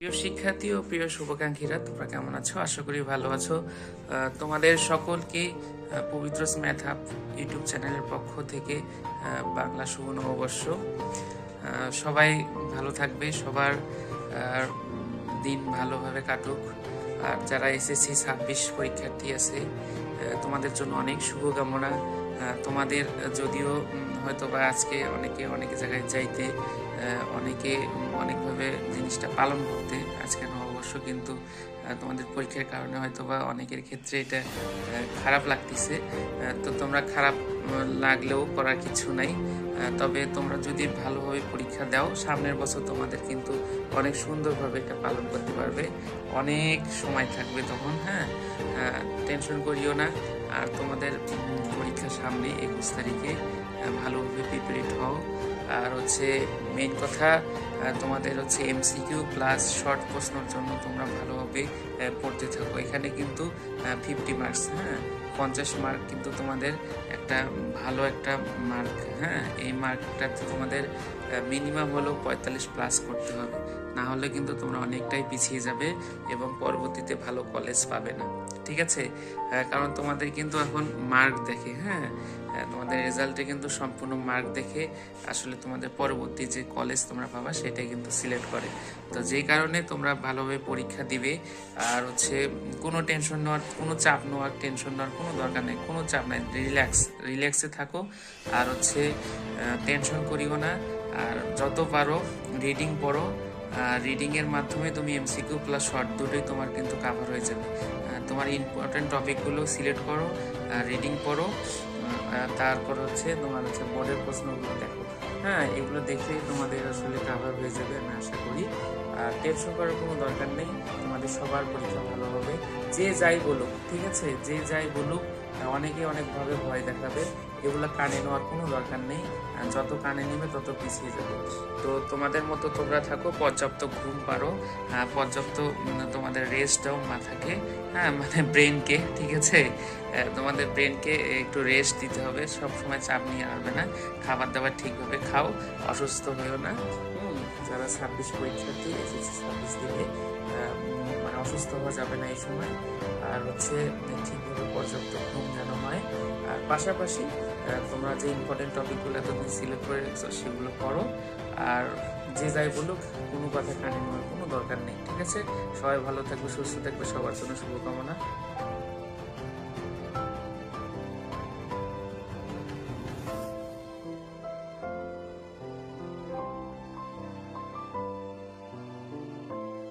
প্রিয় শিক্ষার্থী ও প্রিয় শুভাকাঙ্ক্ষীরা, তোমরা কেমন আছো? আশা করি ভালো আছো। তোমাদের সকলকে পবিত্র ম্যাথ হাব ইউটিউব চ্যানেলের পক্ষ থেকে বাংলা শুভ নববর্ষ। সবাই ভালো থাকবে, সবার দিন ভালোভাবে কাটুক। আর যারা এসএসসি 26 পরীক্ষার্থী আছে, তোমাদের জন্য অনেক শুভকামনা। তোমাদের যদিও হয়তো বা আজকে অনেকে জায়গায় যাইতে, অনেকে অনেকভাবে জিনিসটা পালন করতে আজকে নববর্ষ, কিন্তু তোমাদের পরীক্ষার কারণে হয়তো বা অনেকের ক্ষেত্রে এটা খারাপ লাগতেছে। তো তোমরা খারাপ লাগলেও করার কিছু নাই। তবে তোমরা যদি ভালোভাবে পরীক্ষা দাও, সামনের বছর তোমাদের কিন্তু অনেক সুন্দরভাবে এটা পালন করতে পারবে। অনেক সময় থাকবে তখন। টেনশন করিও না। আর তোমাদের পরীক্ষা সামনে 21 তারিখে, ভালোভাবে প্রিপারেট হও। আর মেইন কথা, তোমাদের এমসিকিউ প্লাস শর্ট প্রশ্নের জন্য তোমরা ভালোভাবে পড়তে থাকো। এখানে কিন্তু 50 মার্কস, 50 মার্ক কিন্তু তোমাদের একটা ভালো একটা মার্ক। এই মার্কটাতে তোমাদের মিনিমাম হলেও 45 প্লাস করতে হবে, না হলে কিন্তু তোমরা অনেকটাই পিছিয়ে যাবে এবং পরবর্তীতে ভালো কলেজ পাবে না। ঠিক আছে? কারণ তোমাদের কিন্তু এখন মার্ক দেখে, তোমাদের রেজাল্টে কিন্তু সম্পূর্ণ মার্ক দেখে আসলে তোমাদের পরবর্তী যে কলেজ তোমরা পাবা সেটাই কিন্তু সিলেক্ট করে। তো যেই কারণে তোমরা ভালোভাবে পরীক্ষা দিবে। আর কোনো টেনশন নেওয়ার, কোনো চাপ নেওয়ার, টেনশন নেওয়ার কোনো দরকার নেই, কোনো চাপ নাই। রিল্যাক্সে থাকো। আর টেনশন করিও না। আর যত পারো রিডিং পড়ো। রিডিংয়ের মাধ্যমে তুমি এমসিকিউ প্লাস শর্ট দুটোই তোমার কিন্তু কাভার হয়ে যাবে। তোমার ইম্পর্টেন্ট টপিকগুলো সিলেক্ট করো, রিডিং পড়ো। তারপর তোমার বোর্ডের প্রশ্নগুলো দেখো। এগুলো দেখে তোমাদের আসলে কাভার হয়ে যাবে আমি আশা করি। আর টেনশন করার কোনো দরকার নেই, তোমাদের সবার পরীক্ষা ভালো হবে। যে যাই বলুক, ঠিক আছে, যে যাই বলুক, অনেকে অনেকভাবে ভয় দেখাবে, এগুলো কানে নেওয়ার কোনো দরকার নেই। যত কানে নেবে তত পিছিয়ে যাবে। তো তোমাদের মতো তোমরা থাকো, পর্যাপ্ত ঘুম পারো, পর্যাপ্ত তোমাদের রেস্ট দাও মাথাকে, মানে ব্রেনকে। ঠিক আছে? তোমাদের ব্রেনকে একটু রেস্ট দিতে হবে, সব সময় চাপ নিয়ে আসবে না। খাবার দাবার ঠিকভাবে খাও, অসুস্থ হয়েও না। যারা 26 পরীক্ষার্থী, এসএসসি 26 দিকে মানে অসুস্থ হওয়া যাবে না এই সময়। আর ঠিকভাবে পর্যাপ্ত ঘুম যেন হয়। আর পাশাপাশি তোমরা যে ইম্পর্টেন্ট টপিকগুলো এতদিন সিলেক্ট করে রেখেছো সেগুলো করো। আর যে যাই বলুক, কোনো কথা কানে নেওয়ার কোনো দরকার নেই। ঠিক আছে? সবাই ভালো থাকবে, সুস্থ থাকবে, সবার জন্য শুভকামনা।